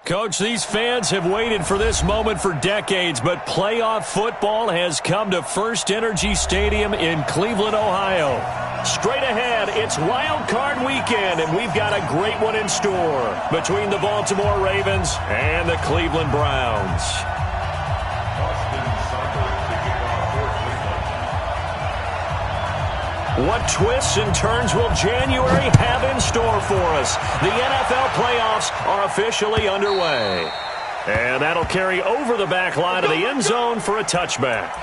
Coach, these fans have waited for this moment for decades, but playoff football has come to First Energy Stadium in Cleveland, Ohio. Straight ahead, it's Wild Card Weekend, and we've got a great one in store between the Baltimore Ravens and the Cleveland Browns. What twists and turns will January have in store for us? The NFL playoffs are officially underway. And that'll carry over the back line of the end zone for a touchback.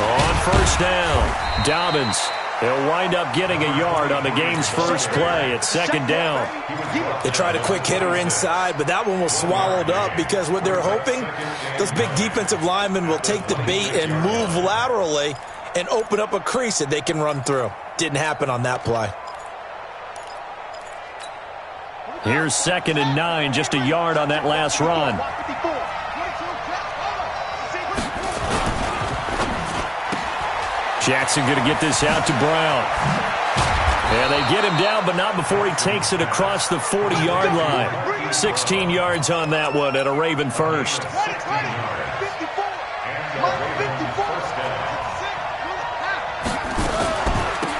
On first down, Dobbins. He'll wind up getting a yard on the game's first play. It's second down. They tried a quick hitter inside, but that one was swallowed up because what they're hoping, those big defensive linemen will take the bait and move laterally and open up a crease that they can run through. Didn't happen on that play. Here's 2nd and 9, just a yard on that last run. Jackson going to get this out to Brown. And they get him down, but not before he takes it across the 40-yard line. 16 yards on that one and a Raven first.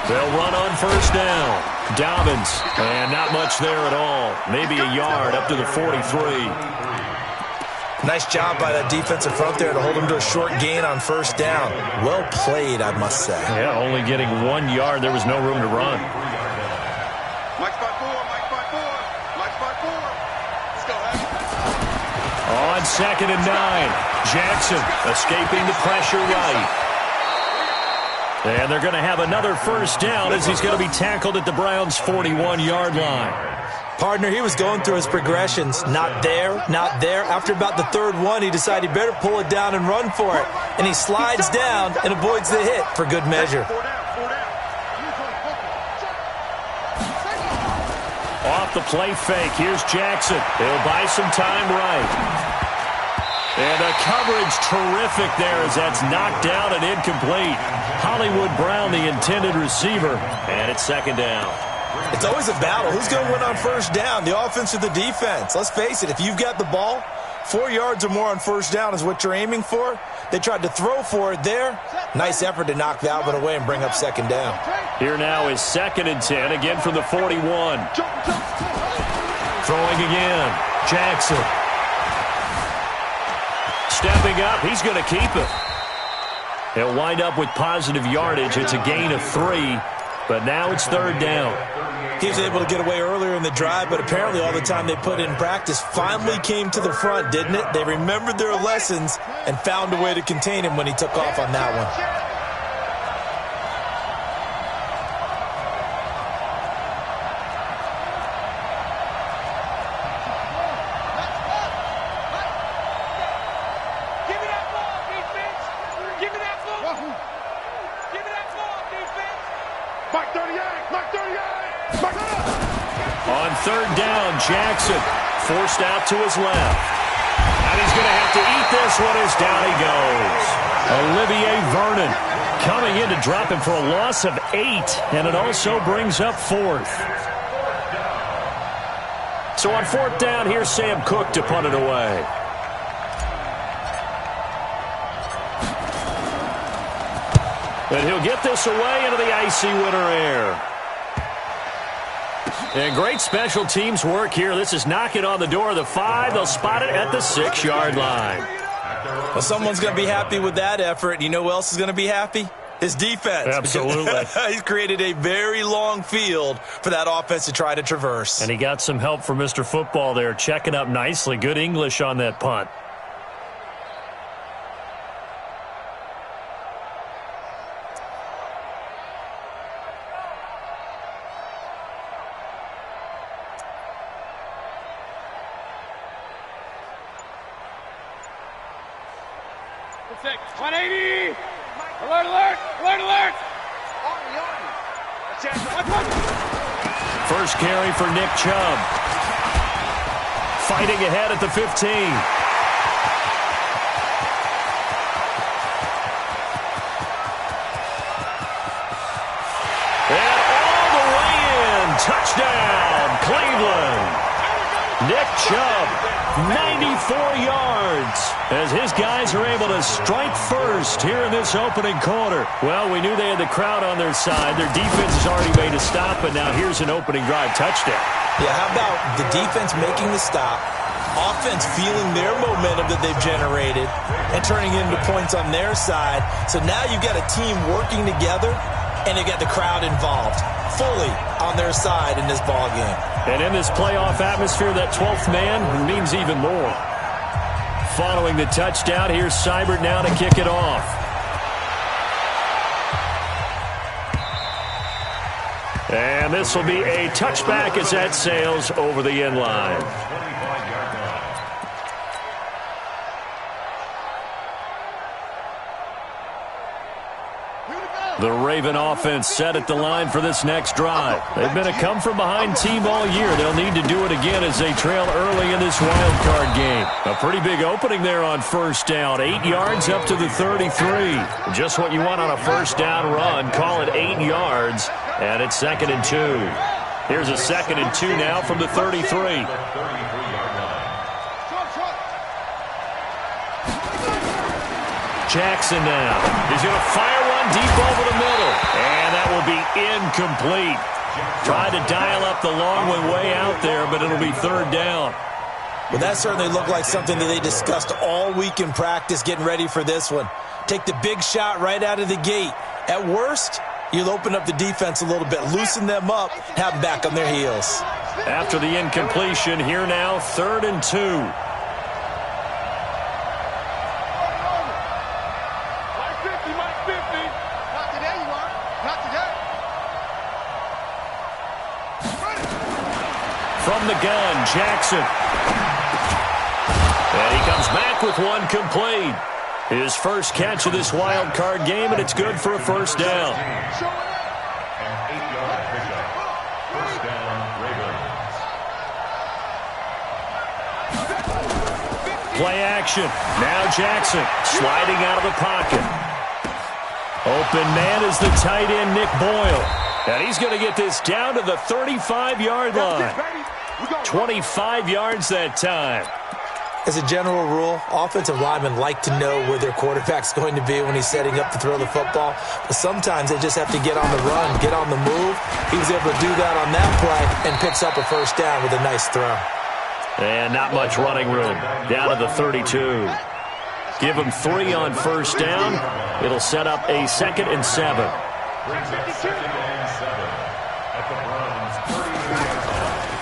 They'll run on first down. Dobbins, and not much there at all. Maybe a yard up to the 43. Nice job by that defensive front there to hold him to a short gain on first down. Well played, I must say. Yeah, only getting 1 yard. There was no room to run. Mike 5-4, Mike 5-4, Mike 5-4. Let's go, On 2nd and 9, Jackson escaping the pressure right. And they're going to have another first down as he's going to be tackled at the Browns' 41-yard line. Partner, he was going through his progressions. Not there, not there. After about the third one, he decided he better pull it down and run for it. And he slides down and avoids the hit for good measure. Off the play fake, here's Jackson. He'll buy some time right. And the coverage terrific there as that's knocked down and incomplete. Hollywood Brown, the intended receiver, and it's second down. It's always a battle. Who's going to win on first down, the offense or the defense? Let's face it, if you've got the ball, 4 yards or more on first down is what you're aiming for. They tried to throw for it there. Nice effort to knock that one away and bring up second down. Here now is 2nd and 10, again from the 41. Throwing again, Jackson. Stepping up, he's going to keep it. He'll wind up with positive yardage. It's a gain of 3, but now it's third down. He was able to get away earlier in the drive, but apparently all the time they put in practice finally came to the front, didn't it? They remembered their lessons and found a way to contain him when he took off on that one. On third down, Jackson forced out to his left. And he's going to have to eat this one as down he goes. Olivier Vernon coming in to drop him for a loss of 8, and it also brings up 4th. So on 4th down, here's Sam Cook to punt it away. And he'll get this away into the icy winter air. And great special teams work here. This is knocking on the door of the 5. They'll spot it at the 6-yard line. Well, someone's going to be happy with that effort. You know who else is going to be happy? His defense. Absolutely. He's created a very long field for that offense to try to traverse. And he got some help from Mr. Football there, checking up nicely. Good English on that punt. 180. Alert, alert, alert, alert. First carry for Nick Chubb. Fighting ahead at the 15. And all the way in. Touchdown, Cleveland. Nick Chubb, 94 yards, as his guys are able to strike first here in this opening quarter. Well, we knew they had the crowd on their side. Their defense has already made a stop, but now here's an opening drive touchdown. Yeah, how about the defense making the stop, offense feeling their momentum that they've generated, and turning it into points on their side. So now you've got a team working together, and they've got the crowd involved fully on their side in this ball game. And in this playoff atmosphere, that 12th man means even more. Following the touchdown, here's Seibert now to kick it off. And this will be a touchback as that sails over the end line. The Raven offense set at the line for this next drive. They've been a come-from-behind team all year. They'll need to do it again as they trail early in this wild card game. A pretty big opening there on first down. 8 yards up to the 33. Just what you want on a first down run. Call it 8 yards, and it's 2nd and 2. Here's a 2nd and 2 now from the 33. Jackson now. He's going to fire one deep over the middle. And that will be incomplete. Tried to dial up the long one way out there, but it'll be 3rd down. Well, that certainly looked like something that they discussed all week in practice getting ready for this one. Take the big shot right out of the gate. At worst, you'll open up the defense a little bit, loosen them up, have them back on their heels. After the incompletion, here now, 3rd and 2. From the gun, Jackson. And he comes back with one complete. His first catch of this wild card game, and it's good for a first down. Play action. Now Jackson sliding out of the pocket. Open man is the tight end, Nick Boyle. And he's going to get this down to the 35-yard line. 25 yards that time. As a general rule, offensive linemen like to know where their quarterback's going to be when he's setting up to throw the football. But sometimes they just have to get on the run, get on the move. He was able to do that on that play and picks up a first down with a nice throw. And not much running room. Down to the 32. Give him 3 on first down. It'll set up a 2nd and 7.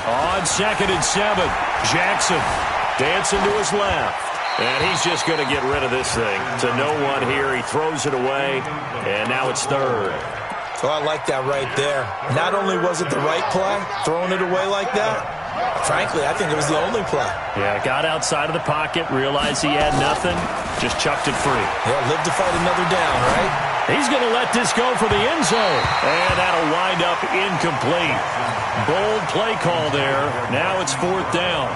On 2nd and 7, Jackson dancing to his left. And he's just going to get rid of this thing. To no one here. He throws it away, and now it's 3rd. So I like that right there. Not only was it the right play, throwing it away like that, frankly, I think it was the only play. Yeah, got outside of the pocket, realized he had nothing, just chucked it free. Yeah, live to fight another down, right? He's going to let this go for the end zone. And that'll wind up incomplete. Bold play call there. Now it's 4th down.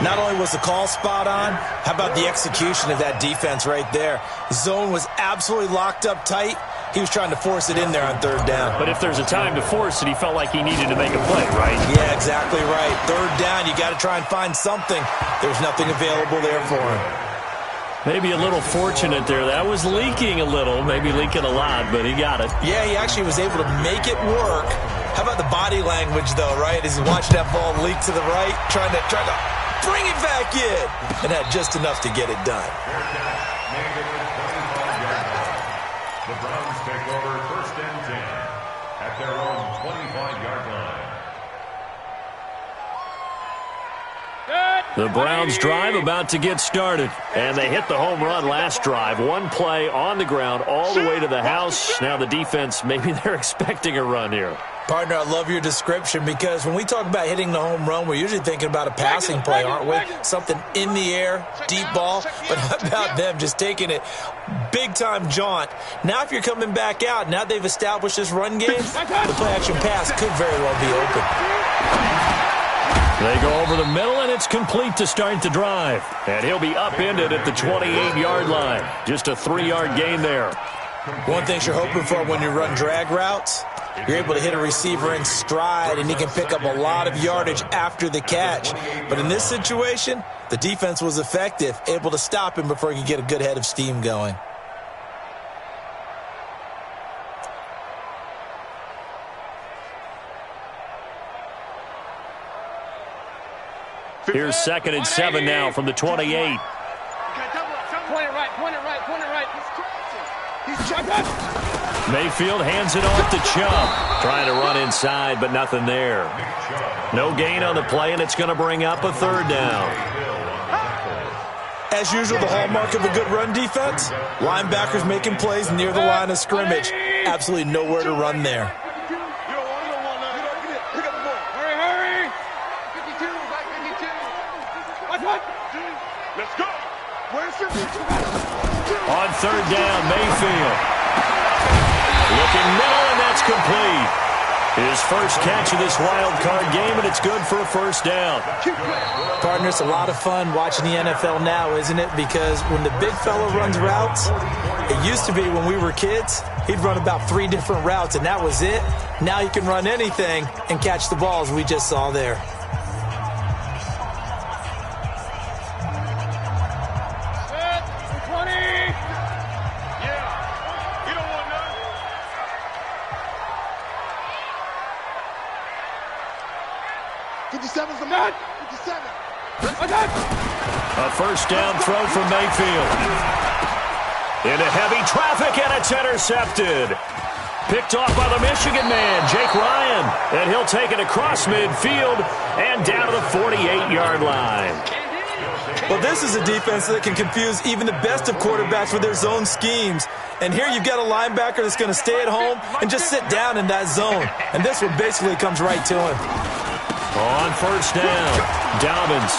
Not only was the call spot on, how about the execution of that defense right there? Zone was absolutely locked up tight. He was trying to force it in there on 3rd down. But if there's a time to force it, he felt like he needed to make a play, right? Yeah, exactly right. 3rd down, you got to try and find something. There's nothing available there for him. Maybe a little fortunate there. That was leaking a little, maybe leaking a lot, but he got it. Yeah, he actually was able to make it work. How about the body language, though, right? As he watched that ball leak to the right, trying to bring it back in, and had just enough to get it done. The Browns take over 1st and 10 at their own 25-yard line. Good. The Browns drive about to get started. And they hit the home run last drive. One play on the ground all the way to the house. Now the defense, maybe they're expecting a run here. Partner, I love your description because when we talk about hitting the home run, we're usually thinking about a passing play, aren't we? Something in the air, deep ball. But how about them just taking it big-time jaunt? Now if you're coming back out, now they've established this run game, the play-action pass could very well be open. They go over the middle, and it's complete to start the drive. And he'll be upended at the 28-yard line. Just a 3-yard gain there. One thing you're hoping for when you run drag routes, you're able to hit a receiver in stride, and he can pick up a lot of yardage after the catch. But in this situation, the defense was effective, able to stop him before he could get a good head of steam going. Here's 2nd and 7 now from the 28. Point it right, point it right, point it right. He's crossing. Mayfield hands it off to Chubb. Trying to run inside, but nothing there. No gain on the play, and it's going to bring up a 3rd down. As usual, the hallmark of a good run defense, linebackers making plays near the line of scrimmage. Absolutely nowhere to run there. Let's go. On 3rd down, Mayfield. Looking middle, and that's complete. His first catch of this wild card game, and it's good for a 1st down. Partner, it's a lot of fun watching the NFL now, isn't it? Because when the big fella runs routes, it used to be when we were kids, he'd run about 3 different routes, and that was it. Now he can run anything and catch the balls we just saw there. A 1st down throw from Mayfield. Into heavy traffic, and it's intercepted. Picked off by the Michigan man, Jake Ryan. And he'll take it across midfield and down to the 48-yard line. Well, this is a defense that can confuse even the best of quarterbacks with their zone schemes. And here you've got a linebacker that's going to stay at home and just sit down in that zone. And this one basically comes right to him. On 1st down, Dobbins.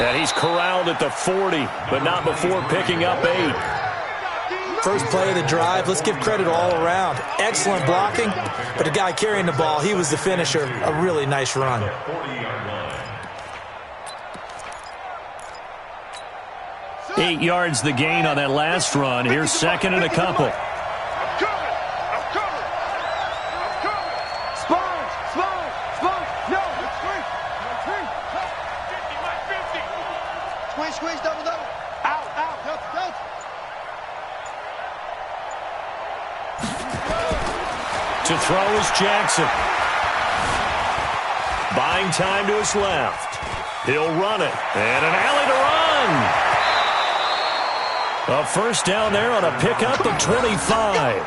And he's corralled at the 40, but not before picking up 8. First play of the drive, let's give credit all around. Excellent blocking, but the guy carrying the ball, he was the finisher. A really nice run. 8 yards the gain on that last run. Here's 2nd and a couple. Squeeze, double. Out. To throw is Jackson. Buying time to his left. He'll run it. And an alley to run. A 1st down there on a pickup of 25.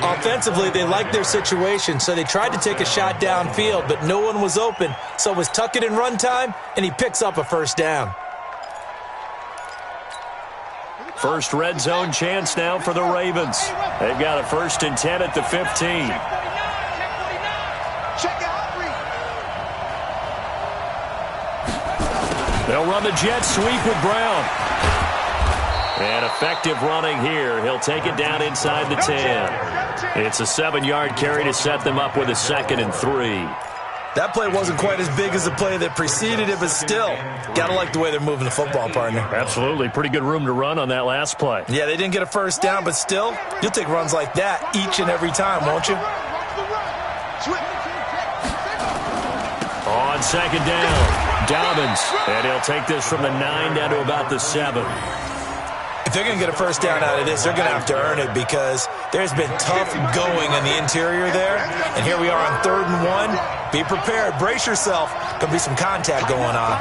Offensively, they liked their situation, so they tried to take a shot downfield, but no one was open. So it was tuck it and run time, and he picks up a 1st down. First red zone chance now for the Ravens. They've got a 1st and 10 at the 15. They'll run the jet sweep with Brown. And effective running here. He'll take it down inside the 10. It's a 7-yard carry to set them up with a 2nd and 3. That play wasn't quite as big as the play that preceded it, but still, got to like the way they're moving the football, partner. Absolutely. Pretty good room to run on that last play. Yeah, they didn't get a 1st down, but still, you'll take runs like that each and every time, won't you? On 2nd down, Dobbins. And he'll take this from the 9 down to about the 7. If they're going to get a 1st down out of this, they're going to have to earn it because there's been tough going in the interior there. And here we are on 3rd and 1. Be prepared. Brace yourself. Going to be some contact going on.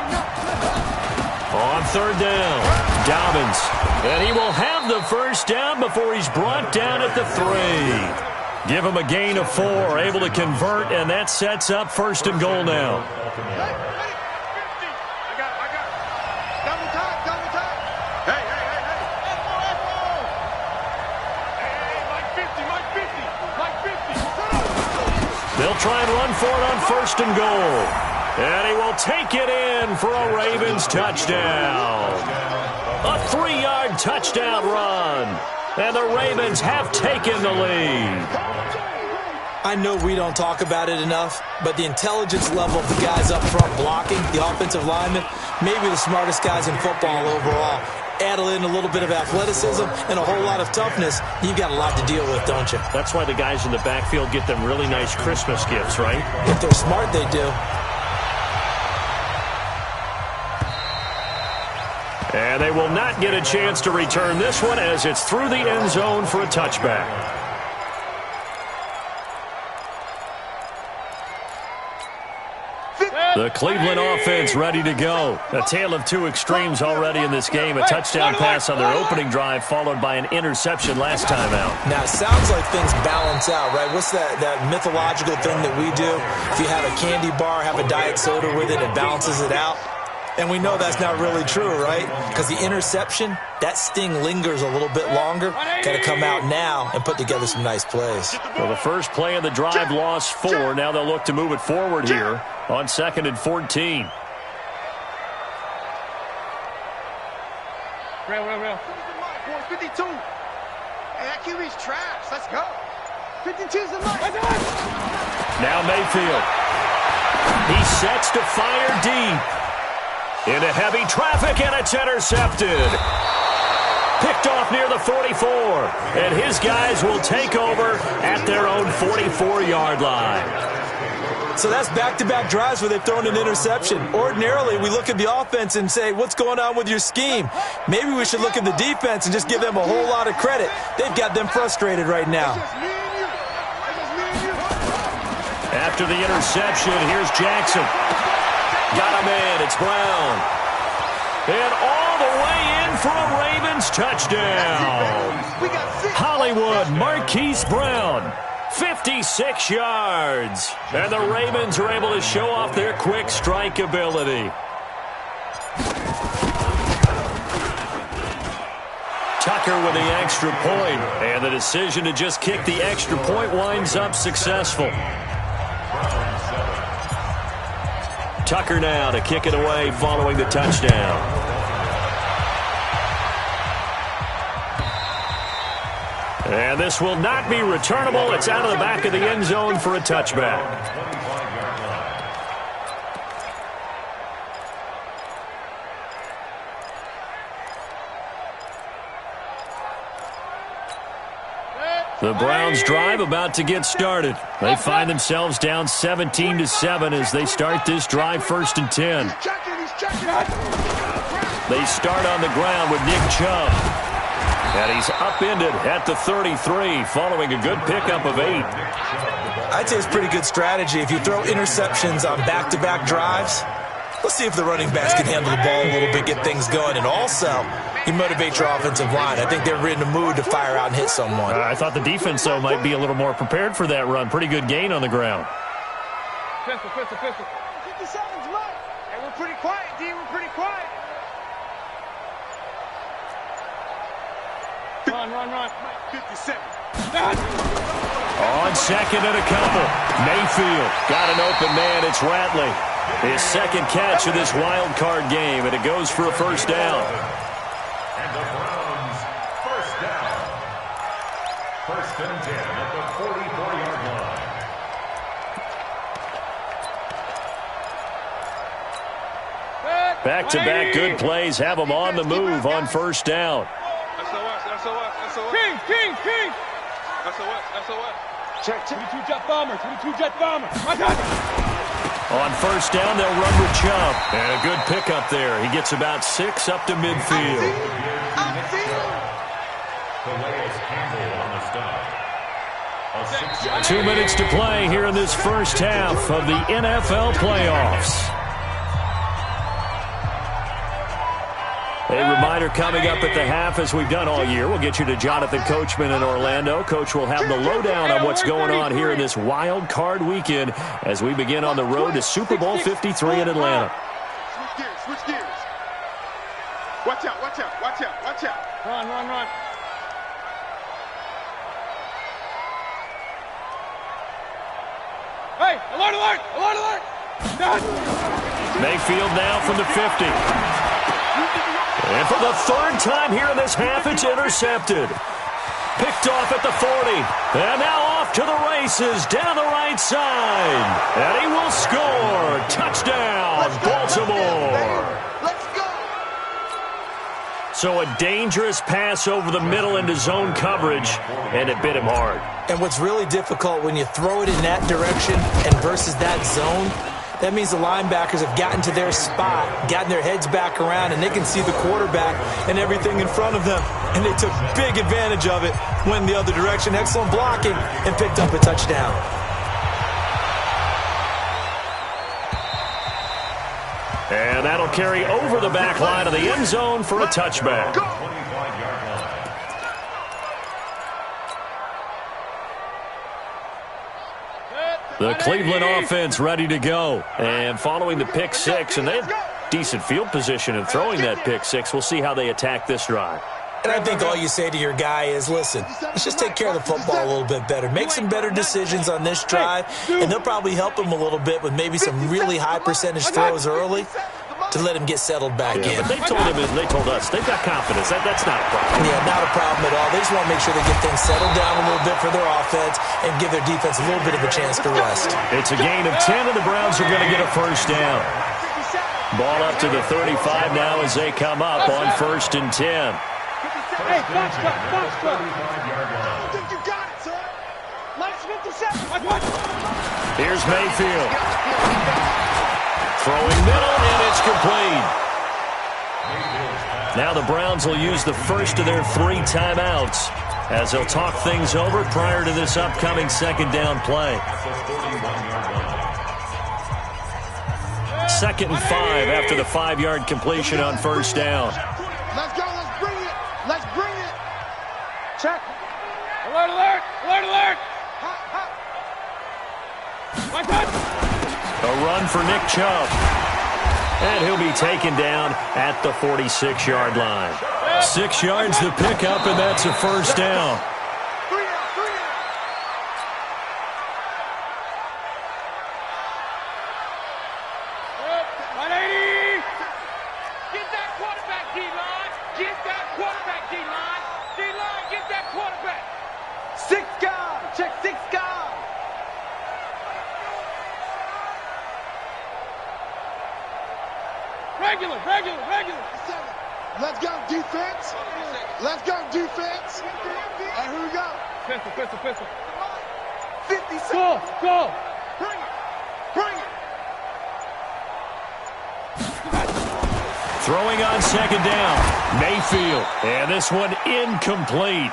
On 3rd down, Dobbins. And he will have the 1st down before he's brought down at the 3. Give him a gain of 4. Able to convert, and that sets up 1st and goal now. They'll try and run for it on 1st and goal. And he will take it in for a Ravens touchdown. A 3-yard touchdown run. And the Ravens have taken the lead. I know we don't talk about it enough, but the intelligence level of the guys up front blocking, the offensive linemen, maybe the smartest guys in football overall. Add in a little bit of athleticism and a whole lot of toughness, you've got a lot to deal with, don't you? That's why the guys in the backfield get them really nice Christmas gifts, right? If they're smart, they do. And they will not get a chance to return this one as it's through the end zone for a touchback. The Cleveland offense ready to go. A tale of two extremes already in this game. A touchdown pass on their opening drive followed by an interception last time out. Now, it sounds like things balance out, right? What's that mythological thing that we do? If you have a candy bar, have a diet soda with it, it balances it out. And we know that's not really true, right? Because the interception, that sting lingers a little bit longer. Got to come out now and put together some nice plays. Well, the first play of the drive lost 4. Now they'll look to move it forward here on 2nd and 14. Real. 52. Hey, that QB's trash. Let's go. 52's the line. Now Mayfield. He sets to fire deep. Into heavy traffic, and it's intercepted. Picked off near the 44. And his guys will take over at their own 44-yard line. So that's back-to-back drives where they've thrown an interception. Ordinarily, we look at the offense and say, what's going on with your scheme? Maybe we should look at the defense and just give them a whole lot of credit. They've got them frustrated right now. After the interception, here's Jackson. Got him in. It's Brown. And all the way in for a Ravens touchdown. Hollywood Marquise Brown. 56 yards. And the Ravens are able to show off their quick strike ability. Tucker with the extra point. And the decision to just kick the extra point winds up successful. Tucker now to kick it away following the touchdown. And this will not be returnable. It's out of the back of the end zone for a touchback. The Browns drive about to get started. They find themselves down 17-7 as they start this drive 1st and 10. They start on the ground with Nick Chubb. And he's upended at the 33 following a good pickup of 8. I'd say it's pretty good strategy. If you throw interceptions on back-to-back drives, let's see if the running backs can handle the ball a little bit, get things going. And also, you motivate your offensive line. I think they're in the mood to fire out and hit someone. I thought the defense, though, might be a little more prepared for that run. Pretty good gain on the ground. Pistol. 57's mine. Hey, we're pretty quiet, D. We're pretty quiet. Run. 57. On 2nd and a couple. Mayfield got an open man. It's Ratley. His second catch of this wild card game, and it goes for a first down. And the Browns, first down. 1st and 10 at the 44-yard line. Back-to-back good plays have them on the move on first down. SOS. Check. 22 jet bomber. On first down, they'll run with Chubb. And a good pickup there. He gets about 6 up to midfield. On the stop. 2 minutes to play here in this first half of the NFL playoffs. A reminder coming up at the half, as we've done all year. We'll get you to Jonathan Coachman in Orlando. Coach will have the lowdown on what's going on here in this wild card weekend as we begin on the road to Super Bowl 53 in Atlanta. Switch gears. Watch out. Run. Hey, Alert, alert, alert, alert. Mayfield now from the 50. And for the third time here in this half, it's intercepted. Picked off at the 40. And now off to the races down the right side. And he will score. Touchdown, Baltimore. Let's go. So a dangerous pass over the middle into zone coverage, and it bit him hard. And what's really difficult when you throw it in that direction and versus that zone, that means the linebackers have gotten to their spot, gotten their heads back around, and they can see the quarterback and everything in front of them. And they took big advantage of it, went the other direction, excellent blocking, and picked up a touchdown. And that'll carry over the back line of the end zone for a touchback. The Cleveland offense ready to go. And following the pick six, and they have decent field position in throwing that pick six. We'll see how they attack this drive. And I think all you say to your guy is, listen, let's just take care of the football a little bit better. Make some better decisions on this drive, and they'll probably help him a little bit with maybe some really high percentage throws early to let him get settled back in. But they told us, they've got confidence. That's not a problem. Yeah, not a problem at all. They just want to make sure they get things settled down a little bit for their offense and give their defense a little bit of a chance to rest. It's a gain of 10, and the Browns are going to get a first down. Ball up to the 35 now as they come up on 1st and 10. Hey, box club. I think you got it, sir. Last 57. Here's Mayfield. Throwing middle, and it's complete. Now the Browns will use the first of their 3 timeouts as they'll talk things over prior to this upcoming second down play. 2nd and 5 after the 5-yard completion on 1st down. Let's go. Let's bring it. Let's bring it. Check. Alert, alert. Alert, alert. One touch. A run for Nick Chubb. And he'll be taken down at the 46-yard line. 6 yards the pickup, and that's a first down. 180. Get that quarterback, D-line. Get that quarterback, D-line. D-line, get that quarterback. 6 guard. Check 6 guard. Regular. Let's go, defense. Let's go, defense. And here we go. Pistol. 57. Go. Bring it. Throwing on 2nd down. Mayfield. And this one incomplete.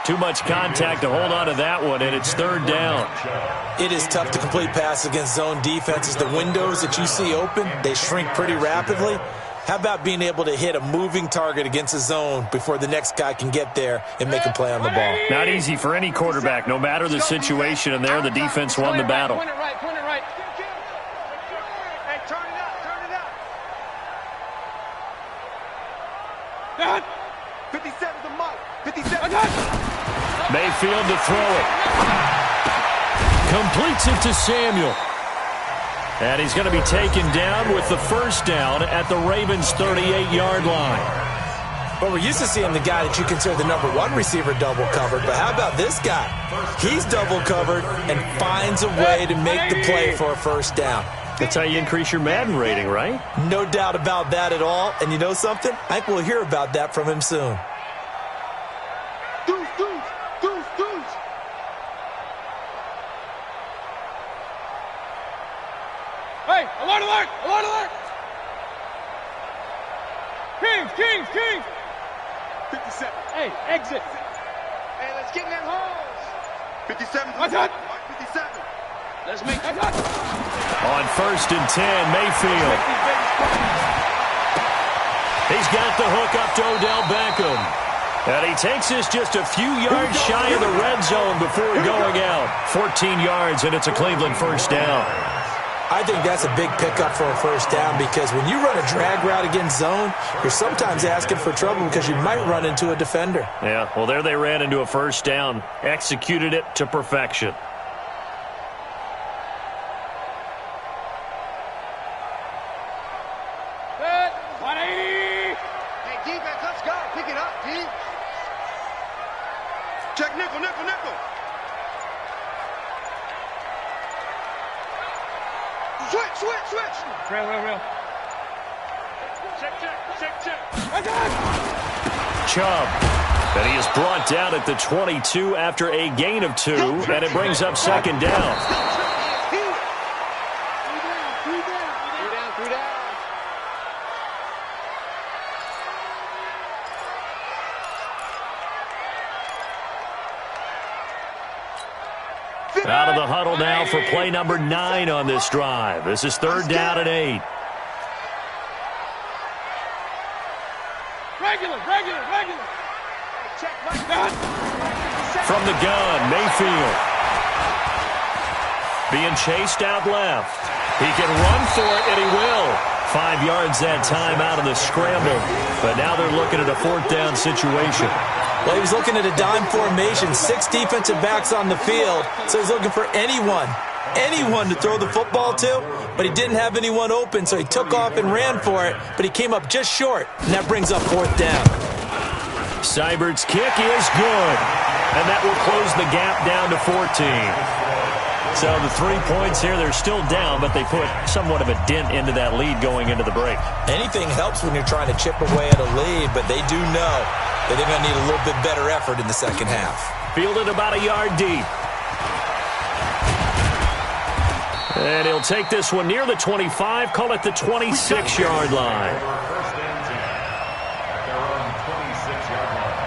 Too much contact to hold on to that one, and it's 3rd down. It is tough to complete passes against zone defenses. The windows that you see open, they shrink pretty rapidly. How about being able to hit a moving target against a zone before the next guy can get there and make a play on the ball? Not easy for any quarterback, no matter the situation, and there the defense won the battle. Point it right. Hey, turn it up. 57 the mic. 57. Mayfield to throw it. Completes it to Samuel. And he's going to be taken down with the first down at the Ravens' 38-yard line. Well, we're used to seeing the guy that you consider the number 1 receiver double covered, but how about this guy? He's double covered and finds a way to make the play for a first down. That's how you increase your Madden rating, right? No doubt about that at all. And you know something? I think we'll hear about that from him soon. Deuce. Hey, alert. Kings. 57. Hey, exit. Hey, let's get in that holes. 57. What's that? 57. Let's make that. On 1st and 10, Mayfield. He's got the hook up to Odell Beckham. And he takes this just a few yards shy of the red zone before going out. 14 yards, and it's a Cleveland first down. I think that's a big pickup for a first down because when you run a drag route against zone, you're sometimes asking for trouble because you might run into a defender. Yeah, well, there they ran into a first down. Executed it to perfection. it up, D. Check nickel, nickel, nickel. Switch, switch, switch. Real. Check. Chubb. And he is brought down at the 22 after a gain of 2, and it brings up second down. Three down. Out of the huddle now for play number 9 on this drive. This is 3rd down and 8. Regular. From the gun, Mayfield. Being chased out left. He can run for it, and he will. 5 yards that time out of the scramble. But now they're looking at a 4th down situation. Well, he was looking at a dime formation, 6 defensive backs on the field, so he's looking for anyone to throw the football to, but he didn't have anyone open, so he took off and ran for it, but he came up just short, and that brings up 4th down. Seibert's kick is good, and that will close the gap down to 14. So the 3 points here, they're still down, but they put somewhat of a dent into that lead going into the break. Anything helps when you're trying to chip away at a lead, but they do know that they're going to need a little bit better effort in the second half. Fielded about a yard deep. And he'll take this one near the 25, call it the 26-yard line. First and 10 at their own 26-yard line.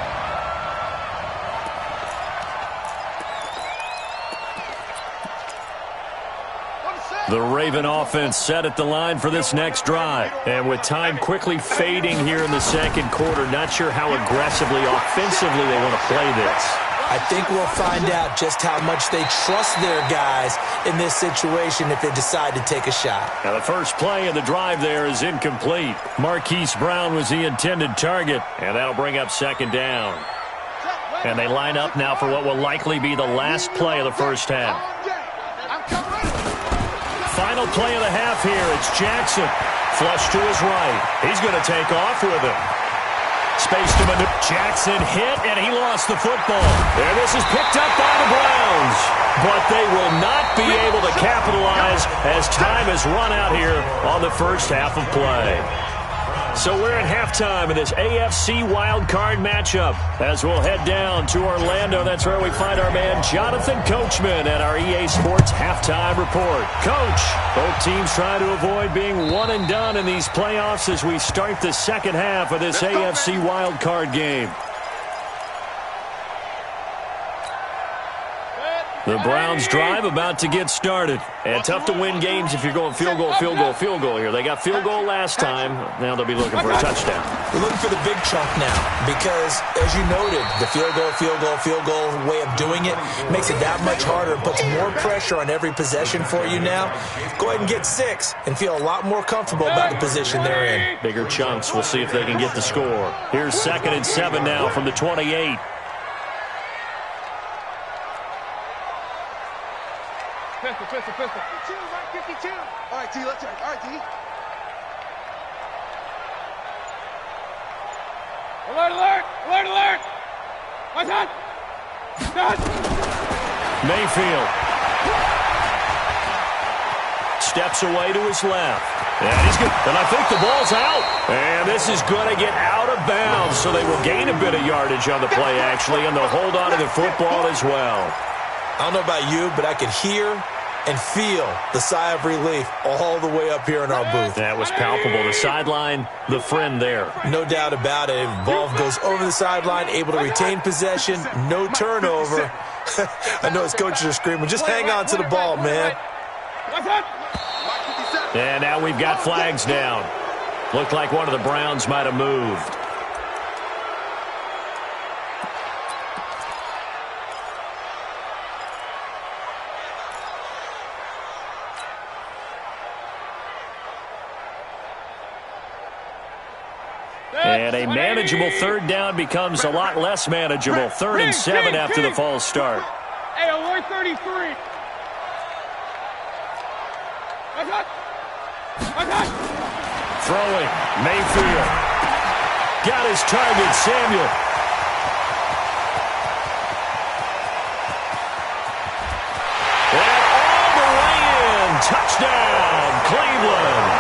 The Raven offense set at the line for this next drive. And with time quickly fading here in the second quarter, not sure how aggressively, offensively they want to play this. I think we'll find out just how much they trust their guys in this situation if they decide to take a shot. Now the first play of the drive there is incomplete. Marquise Brown was the intended target, and that'll bring up second down. And they line up now for what will likely be the last play of the first half. Final play of the half here. It's Jackson. Flush to his right. He's going to take off with it. Space to maneuver. Jackson hit, and he lost the football. And this is picked up by the Browns. But they will not be able to capitalize as time has run out here on the first half of play. So we're at halftime in this AFC wildcard matchup. As we'll head down to Orlando, that's where we find our man Jonathan Coachman at our EA Sports Halftime Report. Coach, both teams trying to avoid being one and done in these playoffs as we start the second half of this AFC wildcard game. The Browns drive about to get started. And tough to win games if you're going field goal here. They got field goal last time. Now they'll be looking for a touchdown. We're looking for the big chunk now because, as you noted, the field goal way of doing it makes it that much harder and puts more pressure on every possession for you now. Go ahead and get 6 and feel a lot more comfortable about the position they're in. Bigger chunks. We'll see if they can get the score. Here's 2nd and 7 now from the 28. Pistol. 52, right, 52. All right, T, let's go. All right, T. Alert! What's that? Mayfield steps away to his left. And he's good. And I think the ball's out. And this is going to get out of bounds, so they will gain a bit of yardage on the play, actually, and they'll hold on to the football as well. I don't know about you, but I could hear and feel the sigh of relief all the way up here in our booth. That was palpable. The sideline, the friend there. No doubt about it. Ball goes over the sideline, able to retain possession, no turnover. I know his coaches are screaming, just hang on to the ball, man. And now we've got flags down. Looked like one of the Browns might have moved. And a manageable 3rd down becomes a lot less manageable. 3rd and 7 after the false start. Hey, alert 33. Throwing, Mayfield. got his target, Samuel. And all the way in. Touchdown, Cleveland.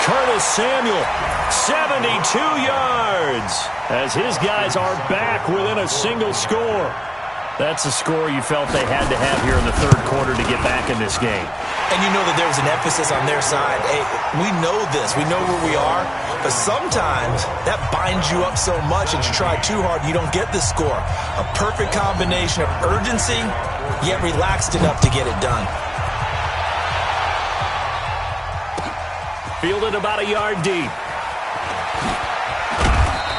Curtis Samuel, 72 yards, as his guys are back within a single score. That's a score you felt they had to have here in the third quarter to get back in this game. And you know that there was an emphasis on their side. Hey, we know this. We know where we are. But sometimes that binds you up so much that you try too hard, you don't get the score. A perfect combination of urgency, yet relaxed enough to get it done. Fielded about a yard deep.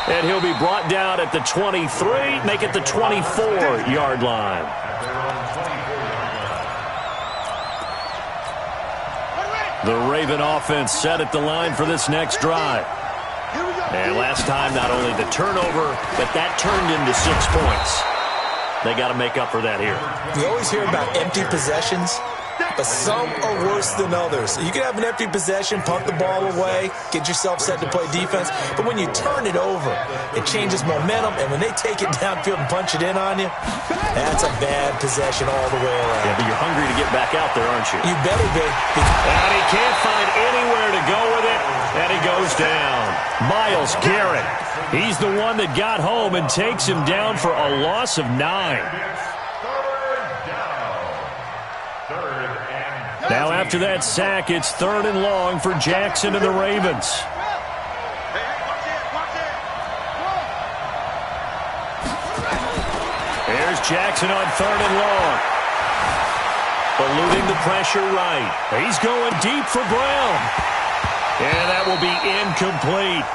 And he'll be brought down at the 23, make it the 24-yard line. The Raven offense set at the line for this next drive. And last time, not only the turnover, but that turned into 6 points. They got to make up for that here. We always hear about empty possessions, but some are worse than others. You can have an empty possession, punt the ball away, get yourself set to play defense, but when you turn it over, it changes momentum, and when they take it downfield and punch it in on you, that's a bad possession all the way around. Yeah, but you're hungry to get back out there, aren't you? You better be. And he can't find anywhere to go with it, and he goes down. Myles Garrett, he's the one that got home and takes him down for a loss of 9. Now after that sack, it's 3rd and long for Jackson and the Ravens. Here's Jackson on 3rd and long. Eluding the pressure right. He's going deep for Brown. And that will be incomplete.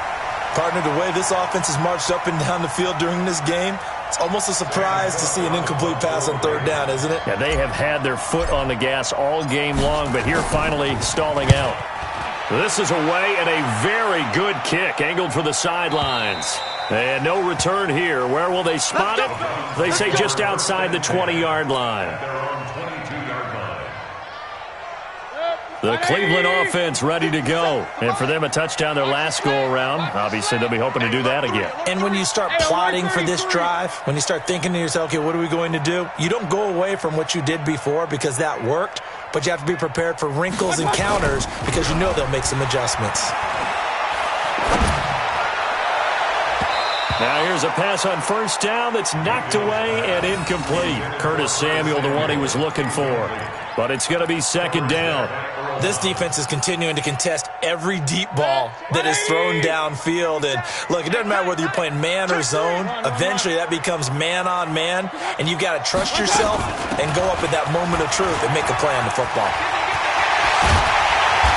Partner, the way this offense has marched up and down the field during this game, it's almost a surprise to see an incomplete pass on 3rd down, isn't it? Yeah, they have had their foot on the gas all game long, but here finally stalling out. This is away and a very good kick, angled for the sidelines. And no return here. Where will they spot it? They say just outside the 20-yard line. The Cleveland offense ready to go. And for them, a touchdown their last go-around. Obviously, they'll be hoping to do that again. And when you start plotting for this drive, when you start thinking to yourself, okay, what are we going to do? You don't go away from what you did before because that worked, but you have to be prepared for wrinkles and counters because you know they'll make some adjustments. Now here's a pass on 1st down that's knocked away and incomplete. Curtis Samuel, the one he was looking for. But it's going to be 2nd down. This defense is continuing to contest every deep ball that is thrown downfield. And look, it doesn't matter whether you're playing man or zone. Eventually that becomes man on man, and you've got to trust yourself and go up at that moment of truth and make a play on the football.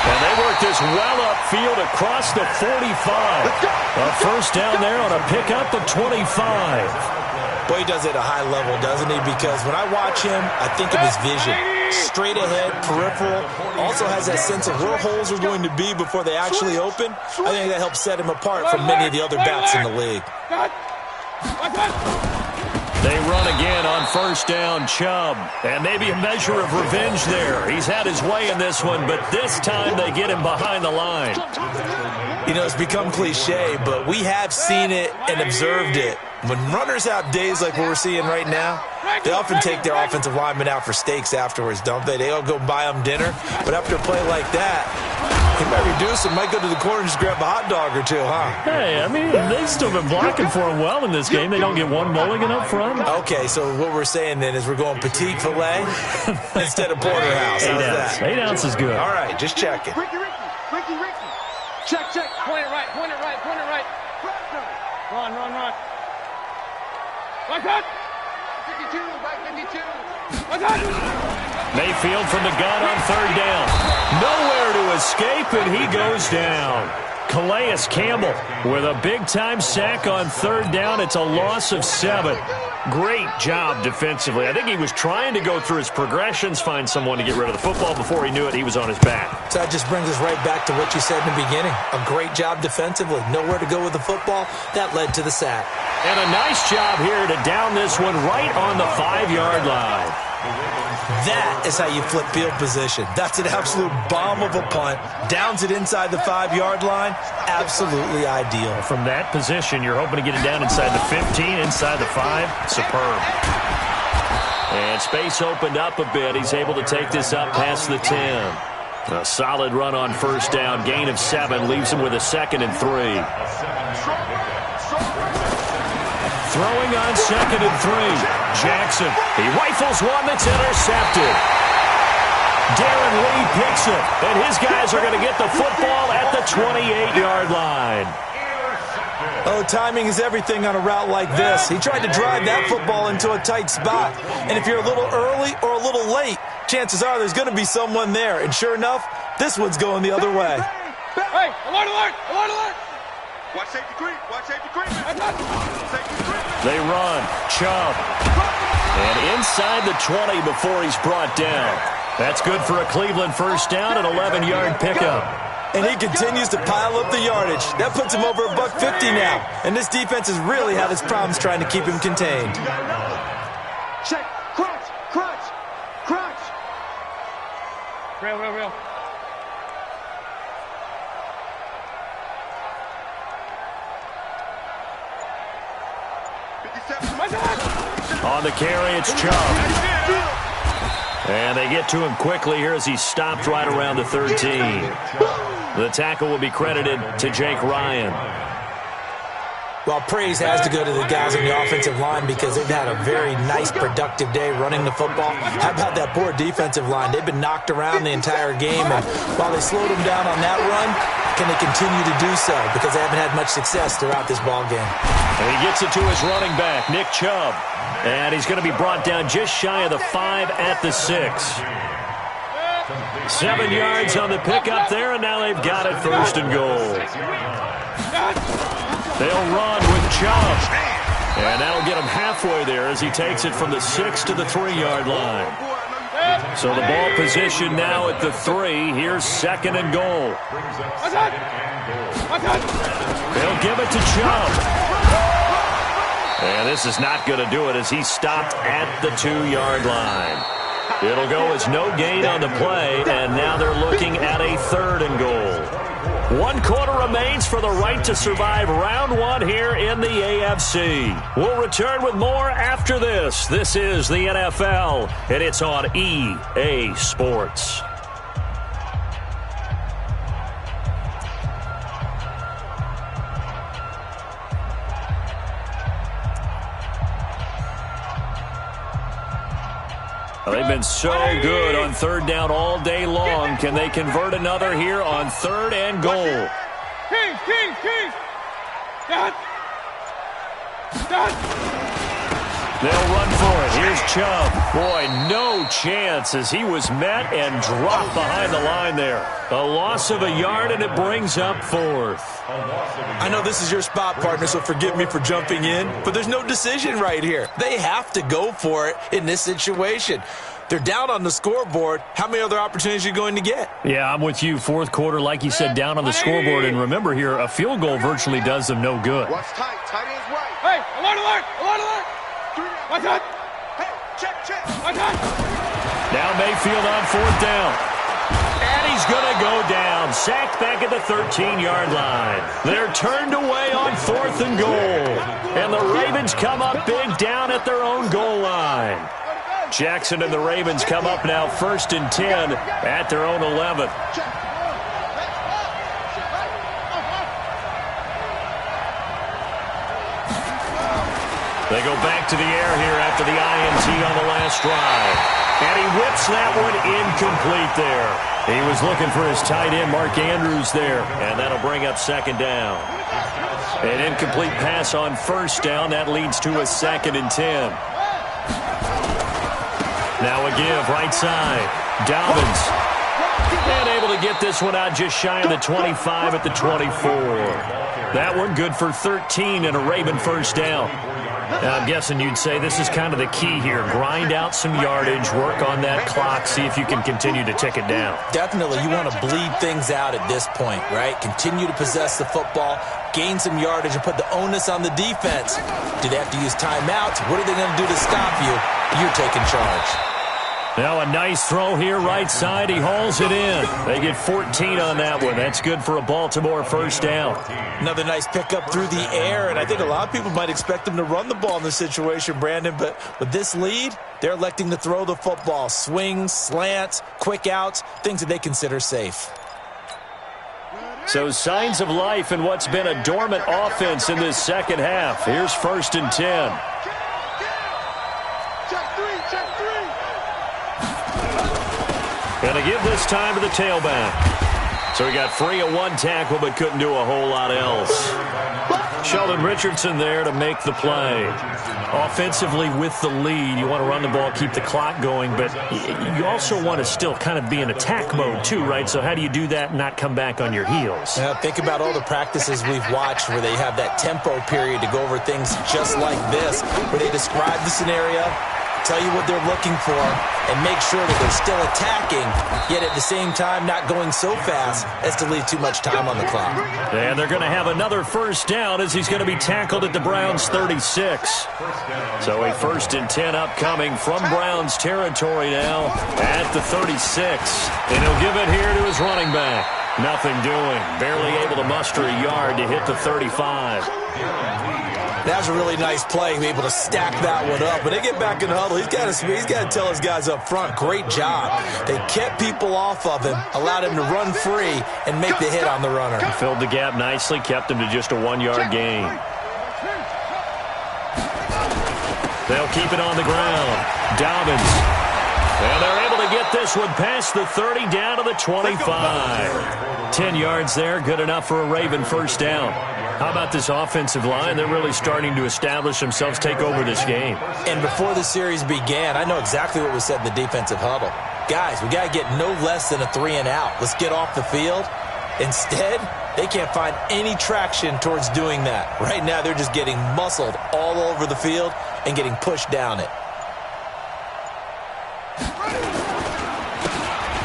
And they work this well upfield across the 45. A 1st down there on a pickup of 25. Boy, he does it at a high level, doesn't he? Because when I watch him, I think of his vision. Straight ahead, peripheral, also has that sense of where holes are going to be before they actually open. I think that helps set him apart from many of the other backs in the league. They run again on 1st down, Chubb. And maybe a measure of revenge there. He's had his way in this one, but this time they get him behind the line. You know, it's become cliche, but we have seen it and observed it. When runners have days like what we're seeing right now, they often take their offensive linemen out for steaks afterwards, don't they? They all go buy them dinner. But after a play like that, he might reduce and might go to the corner and just grab a hot dog or two, huh? Hey, I mean, they've still been blocking for him well in this game. They don't get one mulligan up front. Okay, so what we're saying then is we're going petite filet instead of porterhouse. 8 ounce. 8 ounce is good. All right, just checking. Ricky. Check. Point it right. Run. Like that. 52. Mayfield from the gun on 3rd down. Nowhere to escape, and he goes down. Calais Campbell with a big-time sack on 3rd down. It's a loss of 7. Great job defensively. I think he was trying to go through his progressions, find someone to get rid of the football. Before he knew it, he was on his back. So that just brings us right back to what you said in the beginning. A great job defensively. Nowhere to go with the football. That led to the sack. And a nice job here to down this one right on the 5-yard line. That is how you flip field position. That's an absolute bomb of a punt. Downs it inside the 5-yard line. Absolutely ideal. From that position, you're hoping to get it down inside the 15, inside the 5. Superb. And space opened up a bit. He's able to take this up past the 10. A solid run on first down. Gain of 7 leaves him with a 2nd and 3. Throwing on 2nd and 3. Jackson, he rifles one that's intercepted. Darren Lee picks it, and his guys are going to get the football at the 28-yard line. Oh, timing is everything on a route like this. He tried to drive that football into a tight spot. And if you're a little early or a little late, chances are there's going to be someone there. And sure enough, this one's going the other way. Hey, alert, alert, alert, alert. Watch safety creep. Watch safety creep. Safety creep. They run. Chubb. And inside the 20 before he's brought down. That's good for a Cleveland first down, an 11-yard pickup. And he continues to pile up the yardage. That puts him over $150 now. And this defense has really had its problems trying to keep him contained. Check. Crunch. Crunch. Crunch. Real. On the carry, it's Chubb. And they get to him quickly here as he stopped right around the 13. The tackle will be credited to Jake Ryan. Well, praise has to go to the guys on the offensive line because they've had a very nice, productive day running the football. How about that poor defensive line? They've been knocked around the entire game, and while they slowed them down on that run, can they continue to do so? Because they haven't had much success throughout this ball game. And he gets it to his running back, Nick Chubb. And he's going to be brought down just shy of the 5 at the 6. 7 yards on the pickup there, and now they've got it 1st and goal. They'll run with Chubb. And that'll get him halfway there as he takes it from the 6 to the 3-yard line. So the ball position now at the 3. Here's 2nd and goal. They'll give it to Chubb. And this is not going to do it as he stopped at the 2-yard line. It'll go as no gain on the play, and now they're looking at a 3rd and goal. 1 quarter remains for the right to survive round 1 here in the AFC. We'll return with more after this. This is the NFL, and it's on EA Sports. They've been so good on 3rd down all day long. Can they convert another here on 3rd and goal? Kings. Done. They'll run for it. Here's Chubb. Boy, no chance as he was met and dropped behind the line there. A loss of a yard, and it brings up 4th. I know this is your spot, partner, so forgive me for jumping in, but there's no decision right here. They have to go for it in this situation. They're down on the scoreboard. How many other opportunities are you going to get? Yeah, I'm with you. 4th quarter, like you said, down on the scoreboard. And remember here, a field goal virtually does them no good. Watch tight. Tight ends right. Hey, alert. Watch out. Hey, check. Watch out. Now Mayfield on 4th down. And he's going to go down. Sacked back at the 13-yard line. They're turned away on 4th and goal. And the Ravens come up big down at their own goal line. Jackson and the Ravens come up now 1st and 10 at their own 11. They go back to the air here after the INT on the last drive. And he whips that one incomplete there. He was looking for his tight end, Mark Andrews, there. And that'll bring up 2nd down. An incomplete pass on 1st down. That leads to a 2nd and 10. Now a give, right side. Dobbins. And able to get this one out just shy of the 25 at the 24. That one good for 13 and a Raven first down. I'm guessing you'd say this is kind of the key here. Grind out some yardage, work on that clock, see if you can continue to tick it down. Definitely, you want to bleed things out at this point, right? Continue to possess the football, gain some yardage, and put the onus on the defense. Do they have to use timeouts? What are they going to do to stop you? You're taking charge. Now a nice throw here right side. He hauls it in. They get 14 on that one. That's good for a Baltimore first down. Another nice pickup through the air, and I think a lot of people might expect them to run the ball in this situation, Brandon, but with this lead, they're electing to throw the football. Swings, slants, quick outs, things that they consider safe. So signs of life in what's been a dormant offense in this second half. Here's 1st and 10. Going to give this time to the tailback. So he got free of one tackle but couldn't do a whole lot else. Sheldon Richardson there to make the play. Offensively with the lead, you want to run the ball, keep the clock going, but you also want to still kind of be in attack mode too, right? So how do you do that and not come back on your heels? Yeah, think about all the practices we've watched where they have that tempo period to go over things just like this, where they describe the scenario, tell you what they're looking for, and make sure that they're still attacking, yet at the same time not going so fast as to leave too much time on the clock. And they're going to have another first down as he's going to be tackled at the Browns' 36. So a 1st and 10 upcoming from Browns territory now at the 36. And he'll give it here to his running back. Nothing doing. Barely able to muster a yard to hit the 35. That was a really nice play, able to stack that one up. When they get back in the huddle, he's got to tell his guys up front, great job. They kept people off of him, allowed him to run free, and make the hit on the runner. He filled the gap nicely, kept him to just a 1-yard gain. They'll keep it on the ground. Dobbins. And they're able to get this one past the 30 down to the 25. 10 yards there, good enough for a Raven first down. How about this offensive line? They're really starting to establish themselves, take over this game. And before the series began, I know exactly what was said in the defensive huddle. Guys, we got to get no less than a 3-and-out. Let's get off the field. Instead, they can't find any traction towards doing that. Right now, they're just getting muscled all over the field and getting pushed down it.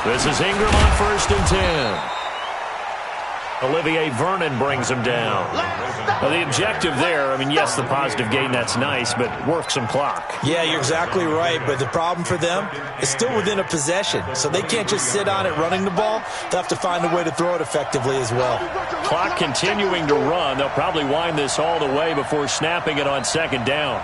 This is Ingram on 1st and 10. Olivier Vernon brings him down. Now, the objective there, I mean, yes, the positive gain, that's nice, but work some clock. Yeah, you're exactly right, but the problem for them is still within a possession, so they can't just sit on it running the ball. They'll have to find a way to throw it effectively as well. Clock continuing to run. They'll probably wind this all the way before snapping it on 2nd down.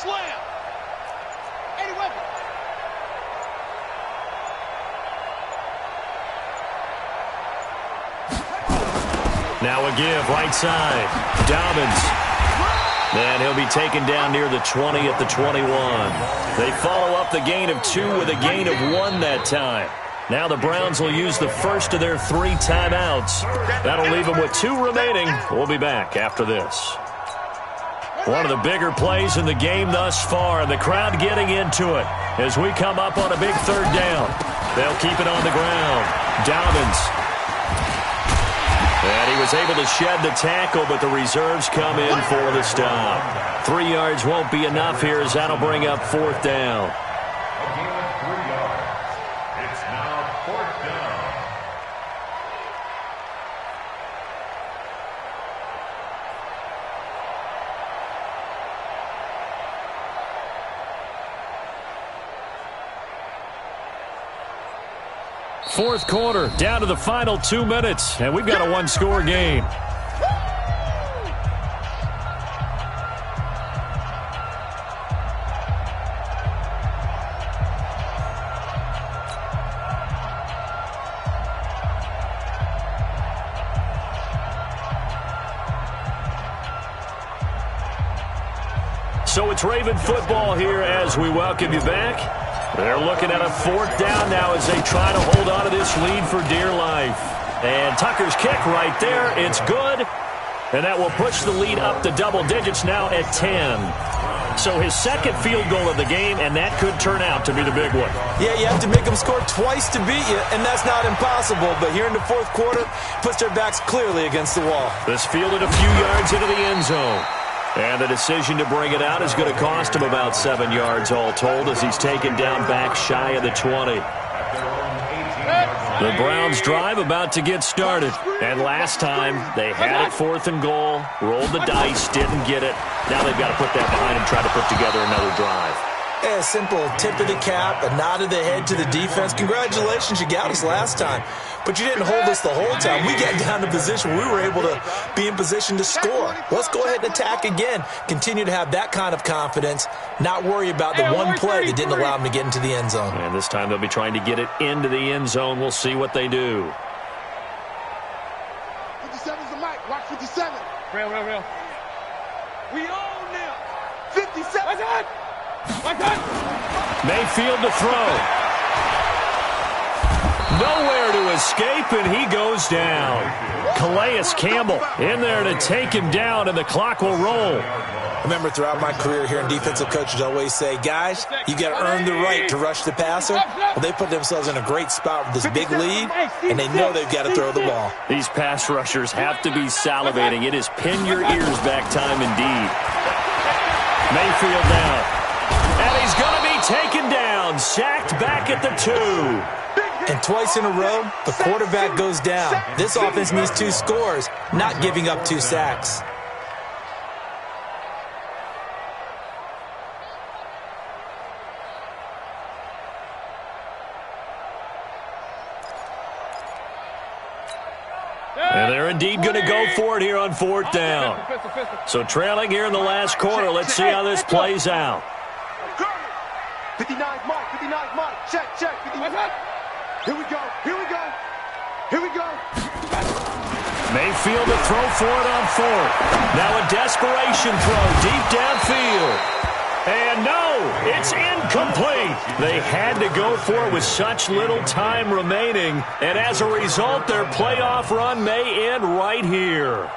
Slam! Eddie Weber! Now a give, right side. Dobbins. And he'll be taken down near the 20 at the 21. They follow up the gain of 2 with a gain of 1 that time. Now the Browns will use the first of their 3 timeouts. That'll leave them with 2 remaining. We'll be back after this. One of the bigger plays in the game thus far, and the crowd getting into it as we come up on a big 3rd down. They'll keep it on the ground. Dobbins. And he was able to shed the tackle, but the reserves come in for the stop. 3 yards won't be enough here as that'll bring up 4th down. A gain of 3 yards. It's now 4th down. Fourth quarter, down to the final 2 minutes, and we've got a 1-score game. So it's Raven football here as we welcome you back. They're looking at a 4th down now as they try to hold on to this lead for dear life. And Tucker's kick right there. It's good. And that will push the lead up to double digits now at 10. So his second field goal of the game, and that could turn out to be the big one. Yeah, you have to make them score twice to beat you, and that's not impossible. But here in the fourth quarter, puts their backs clearly against the wall. This fielded a few yards into the end zone. And the decision to bring it out is going to cost him about 7 yards all told as he's taken down back shy of the 20. The Browns drive about to get started. And last time, they had it 4th and goal, rolled the dice, didn't get it. Now they've got to put that behind and try to put together another drive. A simple tip of the cap, a nod of the head to the defense. Congratulations, you got us last time. But you didn't hold us the whole time. We got down to position. We were able to be in position to score. Let's go ahead and attack again. Continue to have that kind of confidence. Not worry about the one play that didn't allow them to get into the end zone. And this time they'll be trying to get it into the end zone. We'll see what they do. 57's the mic. Watch 57. Real. We own them. 57. Watch out. Mayfield to throw. Nowhere to escape, and he goes down. Calais Campbell in there to take him down, and the clock will roll. I remember throughout my career here in defensive coaches always say, guys, you got to earn the right to rush the passer. Well, they put themselves in a great spot with this big lead, and they know they've got to throw the ball. These pass rushers have to be salivating. It is pin your ears back time indeed. Mayfield now. And he's going to be taken down, sacked back at the 2. And twice in a row, the quarterback goes down. This offense needs 2 scores, not giving up 2 sacks. And they're indeed going to go for it here on 4th down. So trailing here in the last quarter, let's see how this plays out. 59 Mike, check, 59. Here we go. Mayfield to throw for it on 4th. Now a desperation throw deep downfield. And no, it's incomplete. They had to go for it with such little time remaining. And as a result, their playoff run may end right here.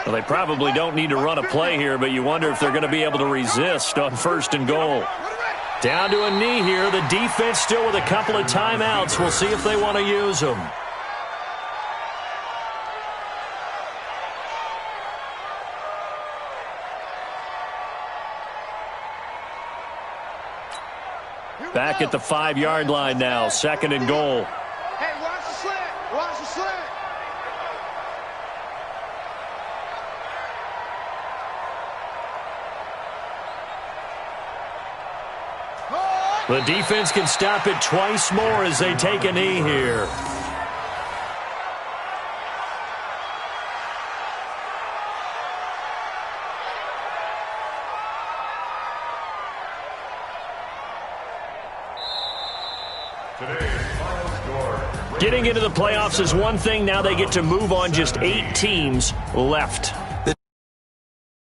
Well, they probably don't need to run a play here, but you wonder if they're going to be able to resist on 1st and goal. Down to a knee here. The defense still with a couple of timeouts. We'll see if they want to use them. Back at the 5-yard line now. 2nd and goal. Hey, watch the slant. Watch the slant. The defense can stop it twice more as they take a knee here. Getting into the playoffs is one thing. Now they get to move on just 8 teams left.